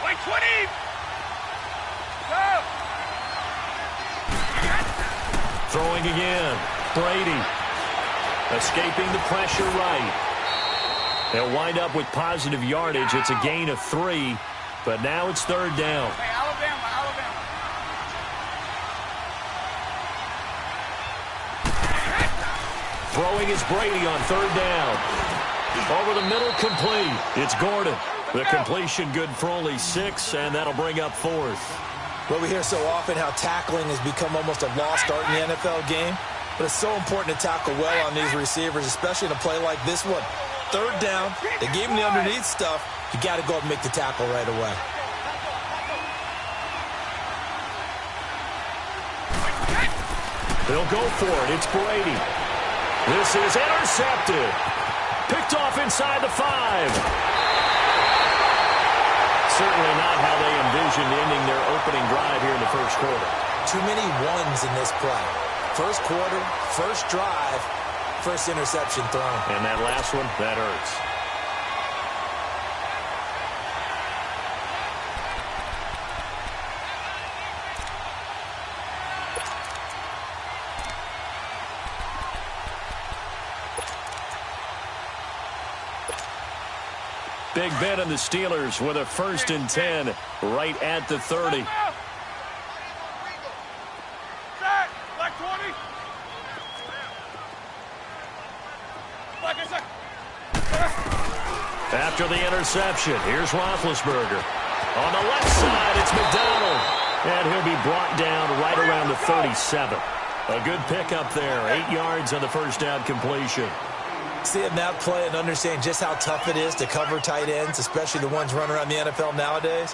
Wait 20! Go! Throwing again. Brady. Escaping the pressure right. They'll wind up with positive yardage. It's a gain of 3, but now it's third down. Hey, Alabama. Throwing is Brady on third down. Over the middle, complete. It's Gordon. The completion good for only 6, and that'll bring up fourth. Well, we hear so often how tackling has become almost a lost art in the NFL game. But it's so important to tackle well on these receivers, especially in a play like this one. Third down, they gave him the underneath stuff. You got to go up and make the tackle right away. They'll go for it. It's Brady. This is intercepted. Picked off inside the 5. Certainly not how they envisioned ending their opening drive here in the first quarter. Too many ones in this play. First quarter, first drive, first interception thrown. And that last one, that hurts. Big Ben and the Steelers with a 1st and 10 right at the 30. After the interception, here's Roethlisberger. On the left side, it's McDonald. And he'll be brought down right around the 37. A good pickup there. 8 yards on the first down completion. Seeing that play and understand just how tough it is to cover tight ends, especially the ones running around the NFL nowadays,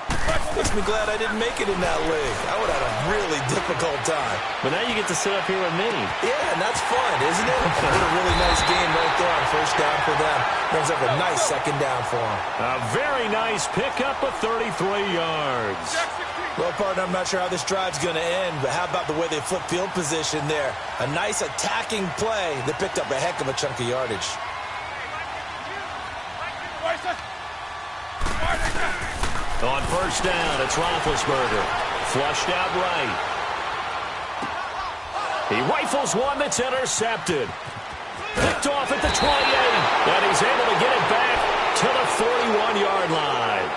makes me glad I didn't make it in that league. I would have had a really difficult time. But now you get to sit up here with me. Yeah, and that's fun, isn't it? What a really nice game right there on first down for them. Brings up a nice second down for them. A very nice pickup of 33 yards. Well, partner, I'm not sure how this drive's going to end, but how about the way they flip field position there? A nice attacking play that picked up a heck of a chunk of yardage. On first down, it's Roethlisberger. Flushed out right. He rifles one that's intercepted. Picked off at the 28, and he's able to get it back to the 41-yard line.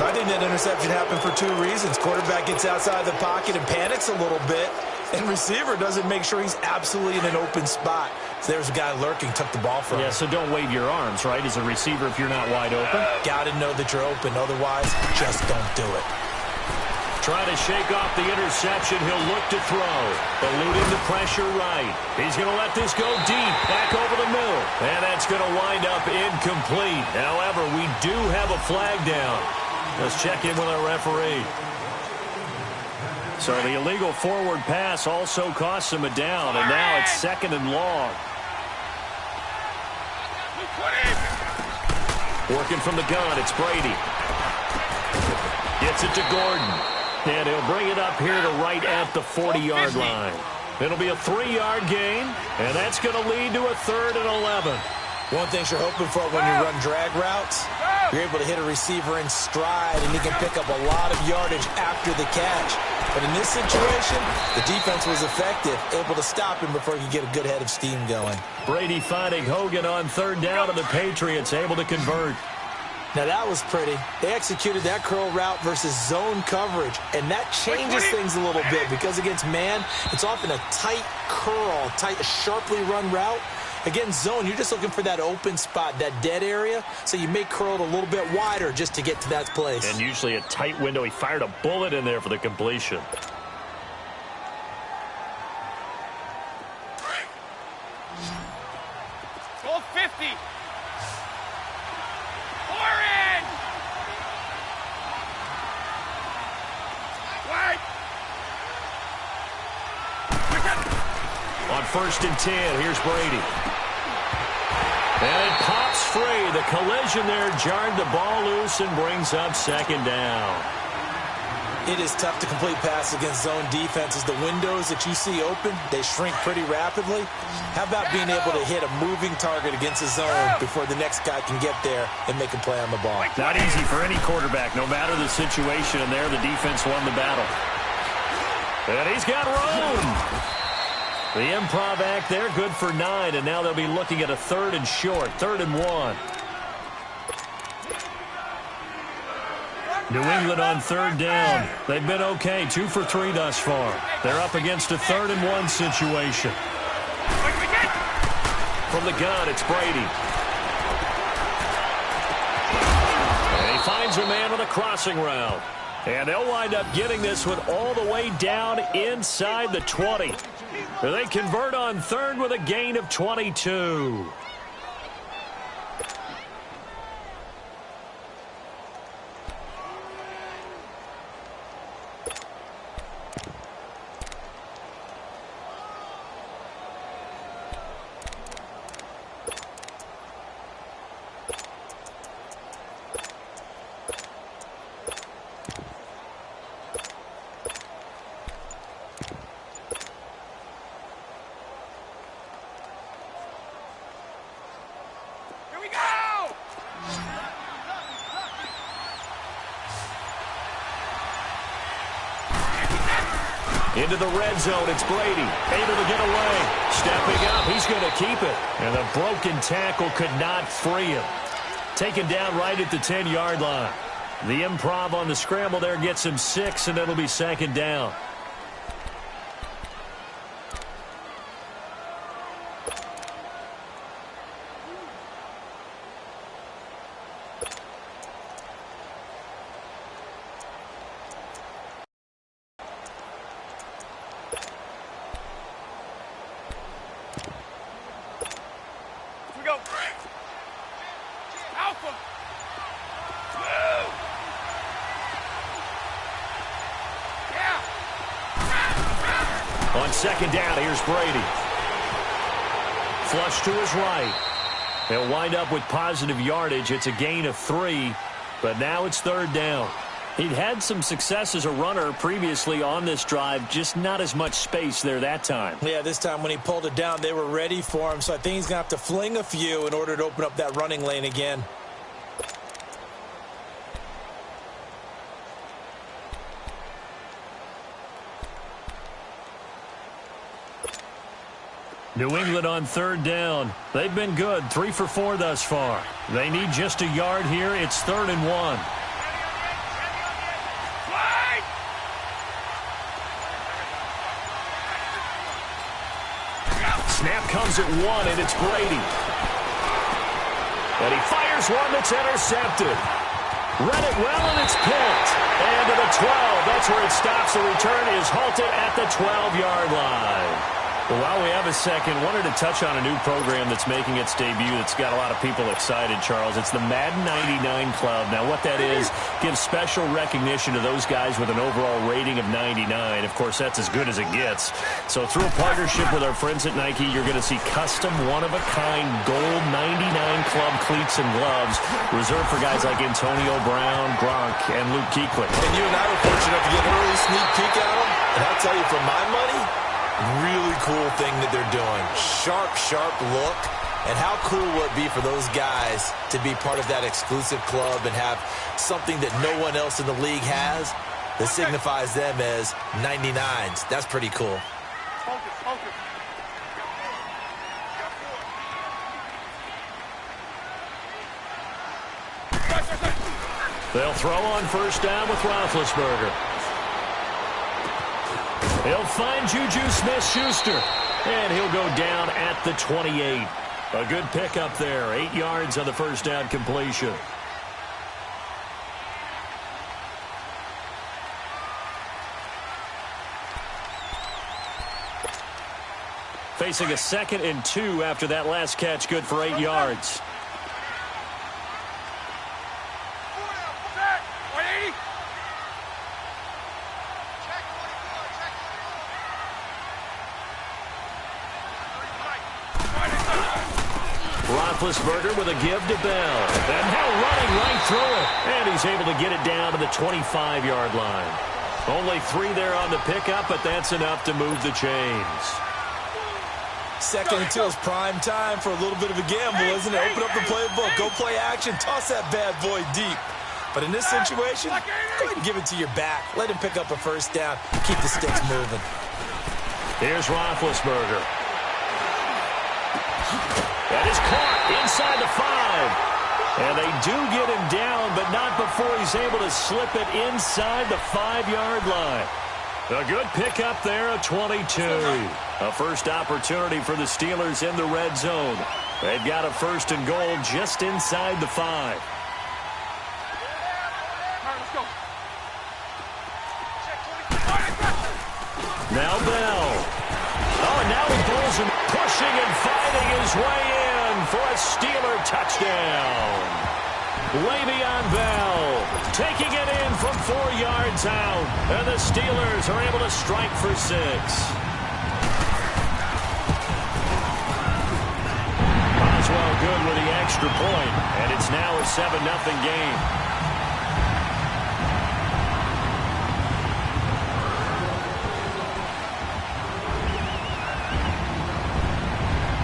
I think that interception happened for 2 reasons. Quarterback gets outside the pocket and panics a little bit, and receiver doesn't make sure he's absolutely in an open spot. So there's a guy lurking, took the ball from him. Yeah, so don't wave your arms, right, as a receiver if you're not wide open. Got to know that you're open. Otherwise, just don't do it. Trying to shake off the interception. He'll look to throw. Eluding the pressure right. He's going to let this go deep, back over the middle. And that's going to wind up incomplete. However, we do have a flag down. Let's check in with our referee. So the illegal forward pass also costs him a down, and now it's 2nd and long. Working from the gun, it's Brady. Gets it to Gordon. And he'll bring it up here to right at the 40-yard line. It'll be a 3-yard gain, and that's going to lead to a 3rd and 11. One thing you're hoping for when you run drag routes, you're able to hit a receiver in stride, and he can pick up a lot of yardage after the catch. But in this situation, the defense was effective, able to stop him before he could get a good head of steam going. Brady finding Hogan on 3rd down, and the Patriots able to convert. Now that was pretty. They executed that curl route versus zone coverage, and that changes things a little bit because against man, it's often a tight curl, tight, sharply run route. Against zone, you're just looking for that open spot, that dead area, so you may curl it a little bit wider just to get to that place. And usually a tight window. He fired a bullet in there for the completion. Goal 50. Orange. White. On 1st and 10, here's Brady. And it pops free. The collision there jarred the ball loose and brings up 2nd down. It is tough to complete passes against zone defenses. The windows that you see open, they shrink pretty rapidly. How about being able to hit a moving target against a zone before the next guy can get there and make a play on the ball? Not easy for any quarterback, no matter the situation. And there, the defense won the battle. And he's got room. The improv act there, good for 9. And now they'll be looking at a 3rd and short, 3rd and 1. New England on 3rd down. They've been okay, 2 for 3 thus far. They're up against a 3rd and 1 situation. From the gun, it's Brady. And he finds a man on a crossing route. And they'll wind up getting this one all the way down inside the 20. They convert on 3rd with a gain of 22. Into the red zone, it's Brady, able to get away. Stepping up, he's going to keep it. And the broken tackle could not free him. Taken down right at the 10-yard line. The improv on the scramble there gets him 6, and it'll be 2nd down. On 2nd down, here's Brady. Flush to his right. They'll wind up with positive yardage. It's a gain of 3, but now it's 3rd down. He'd had some success as a runner previously on this drive, just not as much space there that time. Yeah, this time when he pulled it down, they were ready for him, so I think he's going to have to fling a few in order to open up that running lane again. New England on 3rd down. They've been good, 3 for 4 thus far. They need just a yard here. It's 3rd and 1. Snap comes at 1, and it's Brady. And he fires one that's intercepted. Read it well, and it's picked. And to the 12. That's where it stops. The return is halted at the 12-yard line. Well, while we have a second, wanted to touch on a new program that's making its debut that's got a lot of people excited, Charles. It's the Madden 99 Club. Now, what that is, gives special recognition to those guys with an overall rating of 99. Of course, that's as good as it gets. So through a partnership with our friends at Nike, you're going to see custom, one-of-a-kind gold 99 Club cleats and gloves reserved for guys like Antonio Brown, Gronk, and Luke Kuechly. And you and I were fortunate enough to get an early sneak peek at them. And I'll tell you, for my money, really cool thing that they're doing. Sharp look. And how cool will it be for those guys to be part of that exclusive club and have something that no one else in the league has that signifies them as 99s. That's pretty cool. They'll throw on 1st down with Roethlisberger. He'll find Juju Smith-Schuster, and he'll go down at the 28. A good pickup there, 8 yards on the 1st down completion. Facing a 2nd and 2 after that last catch, good for 8 yards. Roethlisberger with a give to Bell. And now running right through it. And he's able to get it down to the 25-yard line. Only 3 there on the pickup, but that's enough to move the chains. Second and 2 is prime time for a little bit of a gamble, isn't it? Open up the playbook, go play action, toss that bad boy deep. But in this situation, go ahead and give it to your back. Let him pick up a first down. Keep the sticks moving. Here's Roethlisberger. That is caught inside the 5. And they do get him down, but not before he's able to slip it inside the 5-yard line. A good pickup there at 22. A first opportunity for the Steelers in the red zone. They've got a first and goal just inside the 5. Now Bell. Oh, and now he pulls him, pushing and fighting his way in for a Steeler touchdown. Le'Veon Bell taking it in from 4 yards out, and the Steelers are able to strike for 6. Boswell good with the extra point, and it's now a 7-0 game.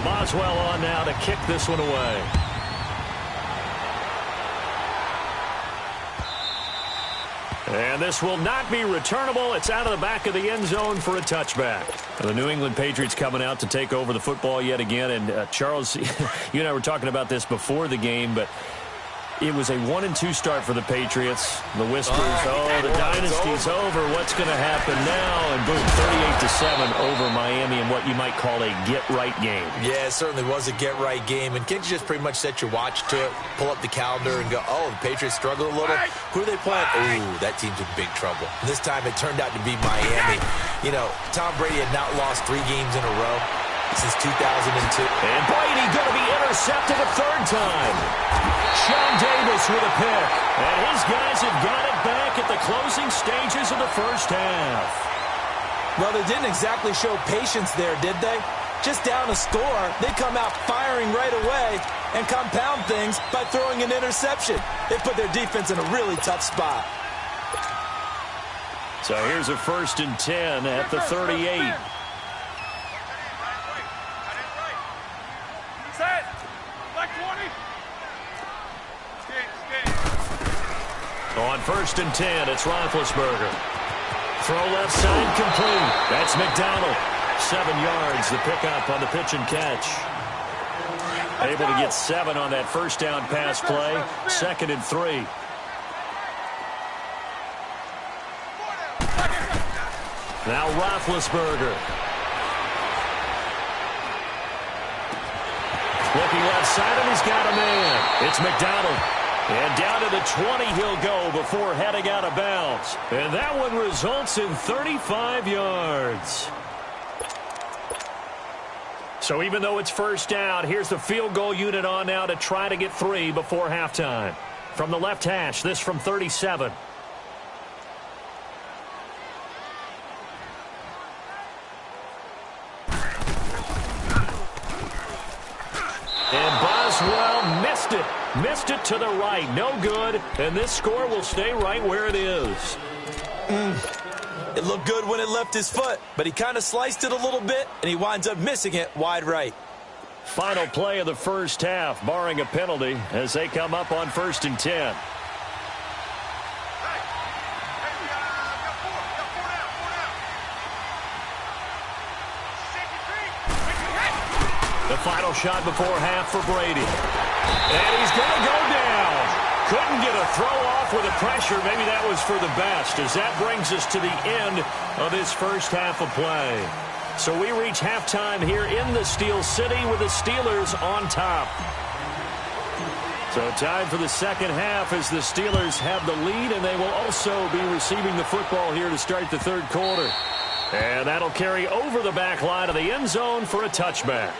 Boswell on now to kick this one away. And this will not be returnable. It's out of the back of the end zone for a touchback. The New England Patriots coming out to take over the football yet again. And Charles, you and I were talking about this before the game, but it was a 1-2 start for the Patriots. The whispers, the dynasty's over. What's going to happen now? And boom, 38-7 over Miami in what you might call a get-right game. Yeah, it certainly was a get-right game. And can't you just pretty much set your watch to it, pull up the calendar, and go, oh, the Patriots struggled a little? Who are they playing? Ooh, that team's in big trouble. And this time it turned out to be Miami. You know, Tom Brady had not lost 3 games in a row since 2002. And Brady going to be intercepted a 3rd time. Sean Davis with a pick. And his guys have got it back at the closing stages of the first half. Well, they didn't exactly show patience there, did they? Just down a score, they come out firing right away and compound things by throwing an interception. They put their defense in a really tough spot. So here's a 1st and 10 at the 38. On 1st and 10, it's Roethlisberger. Throw left side complete. That's McDonald. 7 yards, the pickup on the pitch and catch. Able to get 7 on that first down pass play. 2nd and 3. Now Roethlisberger. Looking left side, and he's got a man. It's McDonald. And down to the 20 he'll go before heading out of bounds. And that one results in 35 yards. So even though it's first down, here's the field goal unit on now to try to get 3 before halftime. From the left hash, this from 37. And Boswell missed it. Missed it to the right. No good. And this score will stay right where it is. It looked good when it left his foot, but he kind of sliced it a little bit, and he winds up missing it wide right. Final play of the first half, barring a penalty, as they come up on 1st and 10. The final shot before half for Brady. And he's going to go down. Couldn't get a throw off with the pressure. Maybe that was for the best, as that brings us to the end of this first half of play. So we reach halftime here in the Steel City with the Steelers on top. So time for the second half as the Steelers have the lead, and they will also be receiving the football here to start the 3rd quarter. And that'll carry over the back line of the end zone for a touchback.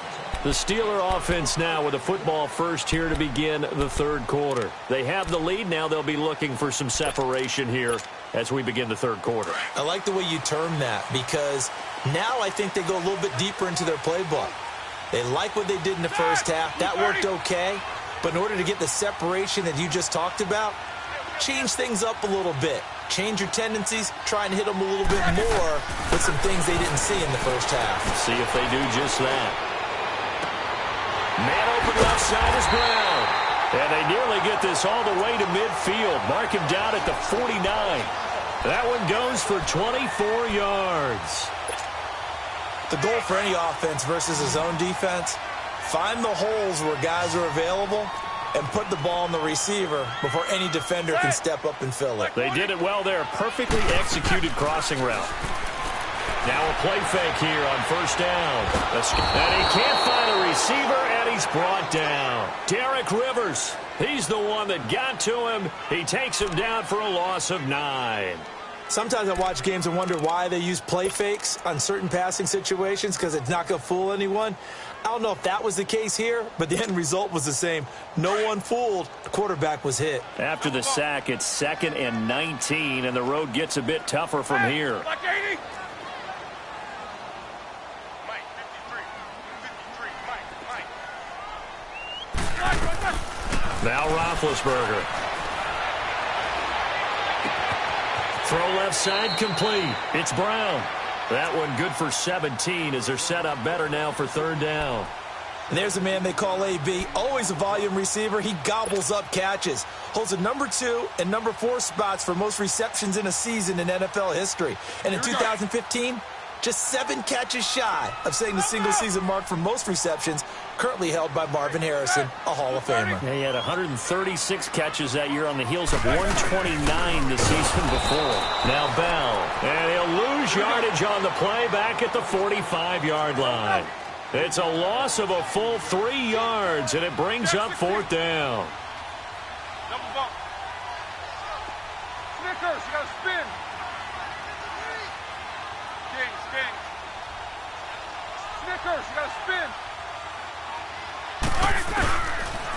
The Steeler offense now with the football first here to begin the 3rd quarter. They have the lead. Now they'll be looking for some separation here as we begin the 3rd quarter. I like the way you term that, because now I think they go a little bit deeper into their playbook. They like what they did in the first half. That worked okay. But in order to get the separation that you just talked about, change things up a little bit. change your tendencies, try and hit them a little bit more with some things they didn't see in the first half. See if they do just that. Man open left side is Brown. And they nearly get this all the way to midfield. Mark him down at the 49. That one goes for 24 yards. The goal for any offense versus a zone defense, find the holes where guys are available and put the ball on the receiver before any defender can step up and fill it. They did it well there. Perfectly executed crossing route. Now a play fake here on first down. And he can't find a receiver, and he's brought down. Derek Rivers, he's the one that got to him. He takes him down for a loss of 9. Sometimes I watch games and wonder why they use play fakes on certain passing situations because it's not going to fool anyone. I don't know if that was the case here, but the end result was the same. No one fooled. The quarterback was hit. After the sack, it's 2nd and 19, and the road gets a bit tougher from here. Now Roethlisberger. Throw left side complete. It's Brown. That one good for 17 as they're set up better now for third down. And there's a man they call AB, always a volume receiver. He gobbles up catches. Holds the number 2 and number 4 spots for most receptions in a season in NFL history. And in 2015, just 7 catches shy of setting the single-season mark for most receptions, currently held by Marvin Harrison, a Hall of Famer. Yeah, he had 136 catches that year on the heels of 129 the season before. Now Bell, and he'll lose yardage on the play back at the 45-yard line. It's a loss of a full 3 yards, and it brings up fourth down. Double bump. Snickers, you got to spin. Snickers, you got to spin.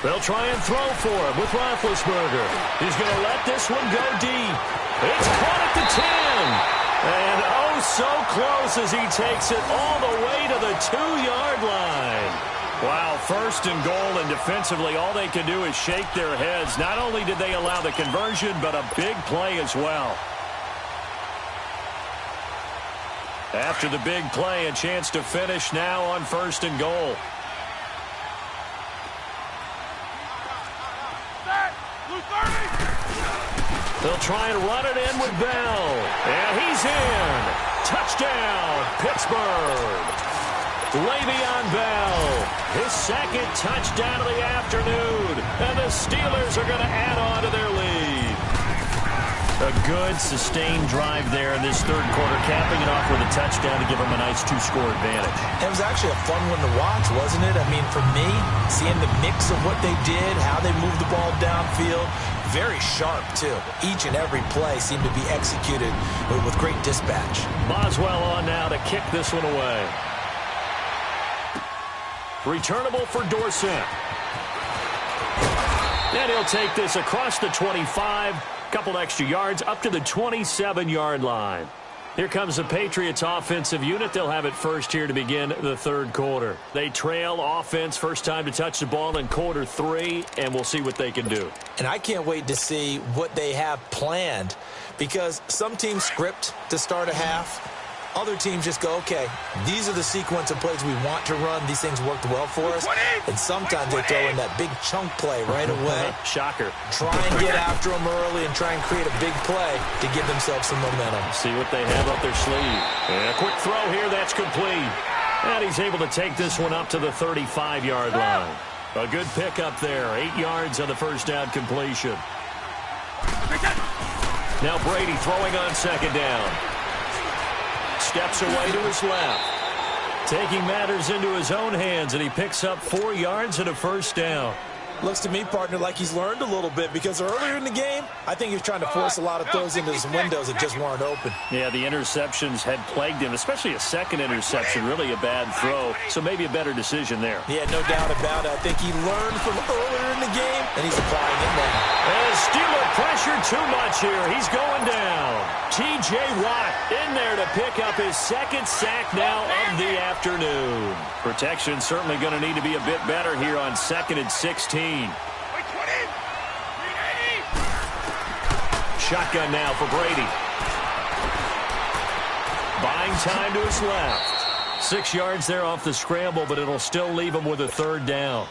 They'll try and throw for him with Roethlisberger. He's going to let this one go deep. It's caught at the 10. And oh, so close as he takes it all the way to the 2-yard line. Wow, first and goal, and defensively all they can do is shake their heads. Not only did they allow the conversion, but a big play as well. After the big play, a chance to finish now on first and goal. They'll try and run it in with Bell. And he's in. Touchdown, Pittsburgh. Le'Veon Bell, his second touchdown of the afternoon. And the Steelers are going to add on to their lead. A good, sustained drive there in this third quarter, capping it off with a touchdown to give them a nice 2-score advantage. It was actually a fun one to watch, wasn't it? I mean, for me, seeing the mix of what they did, how they moved the ball downfield, very sharp, too. Each and every play seemed to be executed with great dispatch. Boswell on now to kick this one away. Returnable for Dorsett. And he'll take this across the 25. Couple extra yards up to the 27-yard line. Here comes the Patriots offensive unit. They'll have it first here to begin the third quarter. They trail offense first time to touch the ball in quarter 3, and we'll see what they can do. And I can't wait to see what they have planned, because some teams script to start a half. Other teams just go, okay, these are the sequence of plays we want to run. These things worked well for us. And sometimes they throw in that big chunk play right away. Shocker. Try and get after them early and try and create a big play to give themselves some momentum. See what they have up their sleeve. And a quick throw here, that's complete. And he's able to take this one up to the 35-yard line. A good pick up there. 8 yards on the first down completion. Now Brady throwing on second down. Steps away to his left. Taking matters into his own hands, and he picks up 4 yards and a first down. Looks to me, partner, like he's learned a little bit, because earlier in the game, I think he was trying to force a lot of throws into some windows that just weren't open. Yeah, the interceptions had plagued him, especially a second interception, really a bad throw, so maybe a better decision there. Yeah, no doubt about it. I think he learned from earlier in the game, and he's applying it now. And Steeler pressure too much here. He's going down. T.J. Watt in there to pick up his second sack now of the afternoon. Protection certainly going to need to be a bit better here on 2nd and 16. shotgun now for Brady. Buying time to his left. 6 yards there off the scramble, but it'll still leave him with a third down.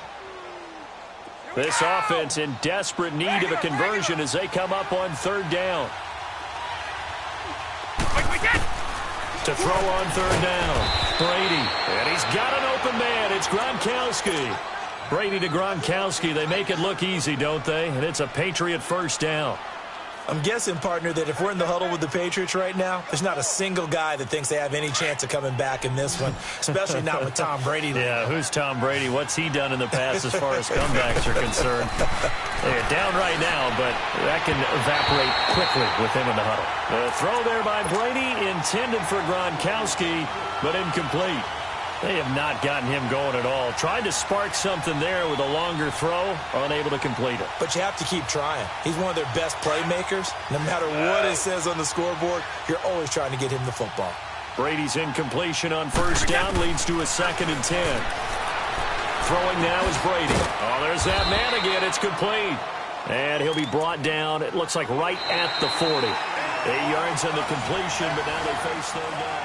This offense in desperate need of a conversion as they come up on third down. To throw on third down, Brady. And he's got an open man. It's Gronkowski. Brady to Gronkowski. They make it look easy, don't they? And it's a Patriot first down. I'm guessing, partner, that if we're in the huddle with the Patriots right now, there's not a single guy that thinks they have any chance of coming back in this one, especially not with Tom Brady. Yeah, who's Tom Brady? What's he done in the past as far as comebacks are concerned? They're down right now, but that can evaporate quickly with him in the huddle. The throw there by Brady, intended for Gronkowski, but incomplete. They have not gotten him going at all. Tried to spark something there with a longer throw, unable to complete it. But you have to keep trying. He's one of their best playmakers. No matter what it says on the scoreboard, you're always trying to get him the football. Brady's incompletion on first down leads to a 2nd and 10. Throwing now is Brady. Oh, there's that man again. It's complete. And he'll be brought down, it looks like right at the 40. 8 yards on the completion, but now they face third down.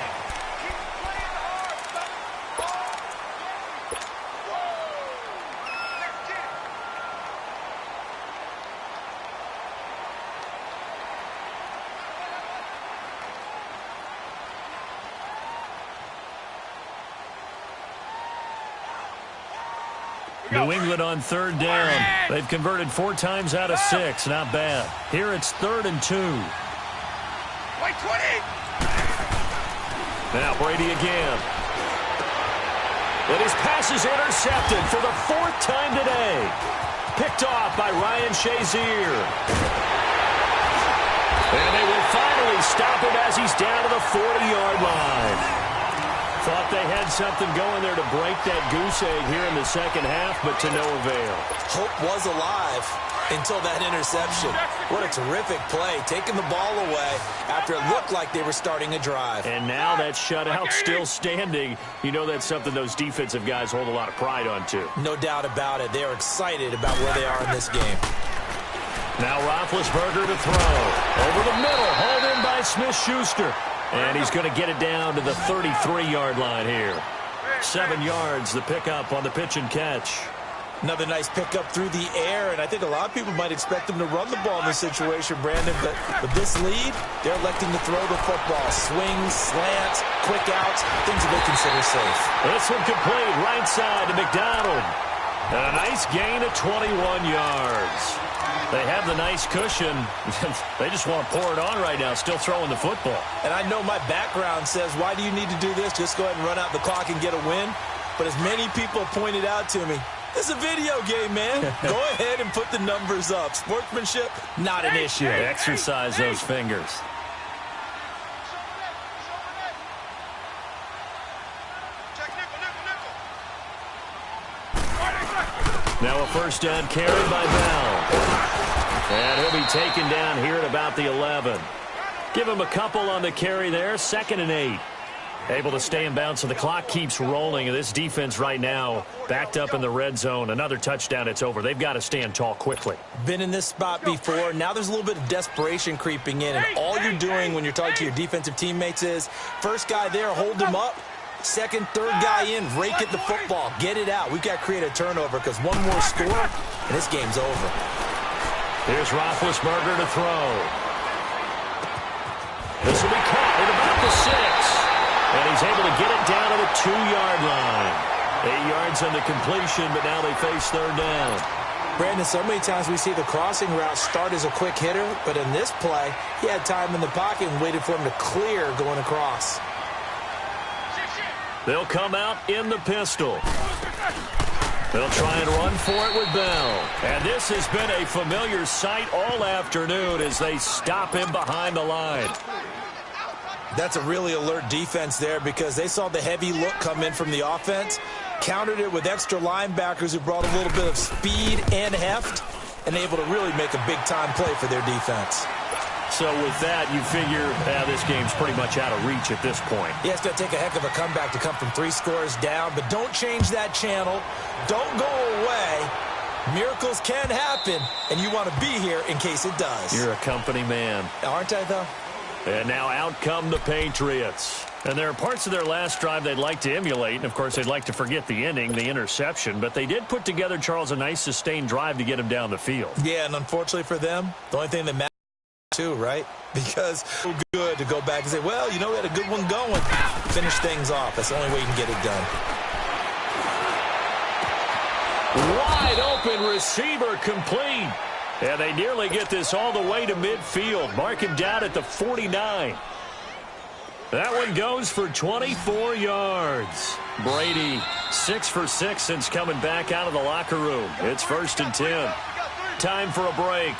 New England on third down. They've converted 4 times out of 6. Not bad. Here it's 3rd and 2. Now Brady again. And his pass is intercepted for the 4th time today. Picked off by Ryan Shazier. And they will finally stop him as he's down to the 40-yard line. Thought they had something going there to break that goose egg here in the second half, but to no avail. Hope was alive until that interception. What a terrific play, taking the ball away after it looked like they were starting a drive. And now that shutout still standing. You know that's something those defensive guys hold a lot of pride on, too. No doubt about it. They are excited about where they are in this game. Now Roethlisberger to throw. Over the middle, hauled in by Smith-Schuster. And he's going to get it down to the 33-yard line here. 7 yards, the pickup on the pitch and catch. Another nice pickup through the air, and I think a lot of people might expect them to run the ball in this situation, Brandon, but with this lead, they're electing to throw the football. Swings, slants, quick outs, things that they consider safe. This one complete, right side to McDonald. And a nice gain of 21 yards. They have the nice cushion. They just want to pour it on right now, still throwing the football. And I know my background says, why do you need to do this? Just go ahead and run out the clock and get a win. But as many people pointed out to me, it's a video game, man. Go ahead and put the numbers up. Sportsmanship, not an issue. Exercise those fingers. Now a first down carry by Bell. And he'll be taken down here at about the 11. Give him a couple on the carry there. 2nd and 8. Able to stay in bounds, so the clock keeps rolling. And this defense right now backed up in the red zone. Another touchdown, it's over. They've got to stand tall quickly. Been in this spot before. Now there's a little bit of desperation creeping in. And all you're doing when you're talking to your defensive teammates is, first guy there, hold him up. Second, third guy in, rake at the football. Get it out. We've got to create a turnover because one more score, and this game's over. Here's Roethlisberger to throw. This will be caught at about the 6. And he's able to get it down to the 2-yard line. 8 yards on the completion, but now they face third down. Brandon, so many times we see the crossing route start as a quick hitter, but in this play, he had time in the pocket and waited for him to clear going across. They'll come out in the pistol. They'll try and run for it with Bell. And this has been a familiar sight all afternoon as they stop him behind the line. That's a really alert defense there because they saw the heavy look come in from the offense, countered it with extra linebackers who brought a little bit of speed and heft, and able to really make a big-time play for their defense. So with that, you figure this game's pretty much out of reach at this point. Yeah, it's going to take a heck of a comeback to come from 3 scores down, but don't change that channel. Don't go away. Miracles can happen, and you want to be here in case it does. You're a company man. Aren't I, though? And now out come the Patriots. And there are parts of their last drive they'd like to emulate. And, of course, they'd like to forget the ending, the interception. But they did put together, Charles, a nice sustained drive to get him down the field. Yeah, and unfortunately for them, the only thing that matters too, right? Because it's so good to go back and say, well, you know, we had a good one going. Finish things off. That's the only way you can get it done. Wide open receiver complete. And they nearly get this all the way to midfield. Mark him down at the 49. That one goes for 24 yards. Brady, 6 for 6 since coming back out of the locker room. It's 1st and 10. Time for a break.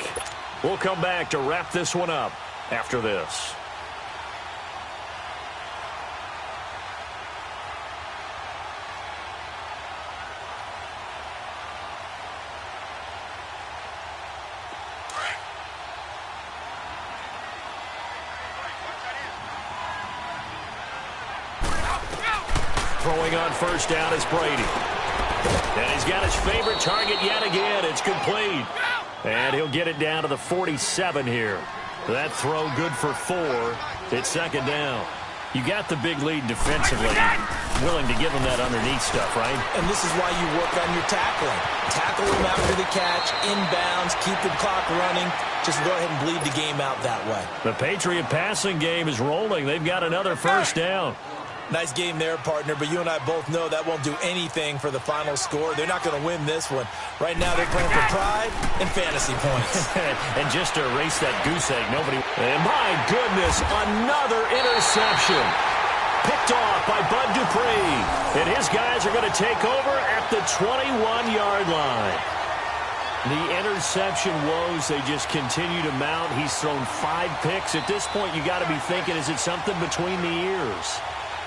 We'll come back to wrap this one up after this. Throwing on 1st down is Brady. And he's got his favorite target yet again. It's complete. And he'll get it down to the 47 here. That throw good for 4. It's 2nd down. You got the big lead defensively. Willing to give him that underneath stuff, right? And this is why you work on your tackling. Tackle him after the catch, inbounds, keep the clock running. Just go ahead and bleed the game out that way. The Patriot passing game is rolling. They've got another 1st down. Nice game there, partner, but you and I both know that won't do anything for the final score. They're not going to win this one. Right now they're playing for pride and fantasy points. And just to erase that goose egg, nobody... And my goodness, another interception. Picked off by Bud Dupree. And his guys are going to take over at the 21-yard line. The interception woes, they just continue to mount. He's thrown 5 picks. At this point, you got to be thinking, is it something between the ears?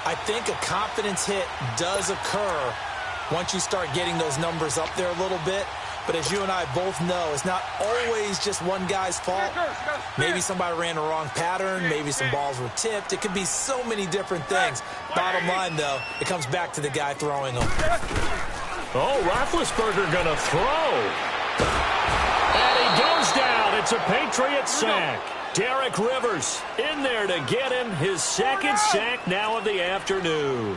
I think a confidence hit does occur once you start getting those numbers up there a little bit. But as you and I both know, it's not always just one guy's fault. Maybe somebody ran the wrong pattern. Maybe some balls were tipped. It could be so many different things. Bottom line, though, it comes back to the guy throwing them. Oh, Roethlisberger going to throw. And he goes down. It's a Patriot sack. Derek Rivers in there to get him his 2nd sack now of the afternoon.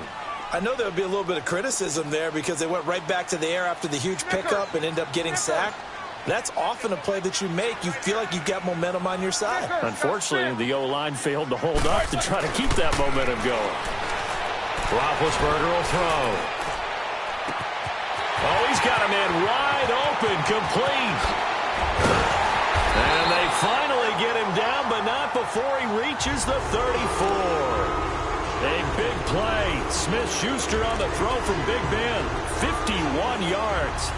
I know there'll be a little bit of criticism there because they went right back to the air after the huge pickup and ended up getting sacked. That's often a play that you make. You feel like you've got momentum on your side. Unfortunately, the O-line failed to hold up to try to keep that momentum going. Roethlisberger will throw. Oh, he's got a man wide open, complete. And they finally get him down, but not before he reaches the 34. A big play. Smith-Schuster on the throw from Big Ben. 51 yards.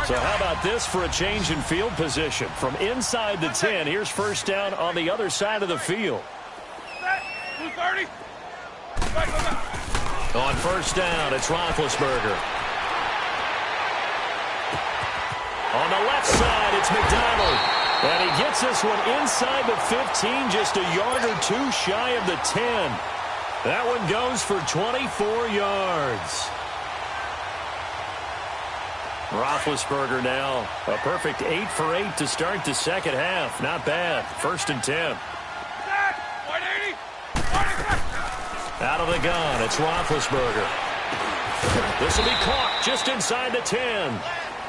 So how about this for a change in field position? From inside the 10, here's 1st down on the other side of the field. On 1st down, it's Roethlisberger. On the left side, it's McDonald. And he gets this one inside the 15, just a yard or 2 shy of the 10. That one goes for 24 yards. Roethlisberger now, a perfect 8 for 8 to start the 2nd half. Not bad. 1st and 10. Out of the gun, it's Roethlisberger. This will be caught just inside the 10.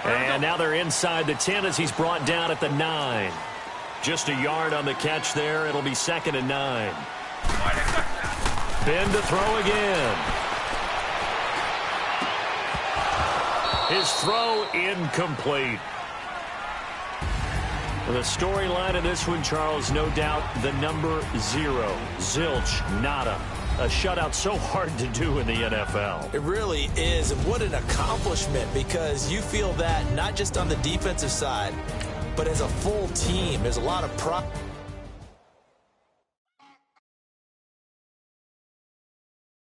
And now they're inside the 10 as he's brought down at the 9. Just a yard on the catch there. It'll be 2nd and 9. Ben to throw again. His throw incomplete. The storyline of this one, Charles, no doubt the number 0. Zilch, nada. A shutout so hard to do in the NFL. It really is, and what an accomplishment, because you feel that not just on the defensive side, but as a full team. There's a lot of pride.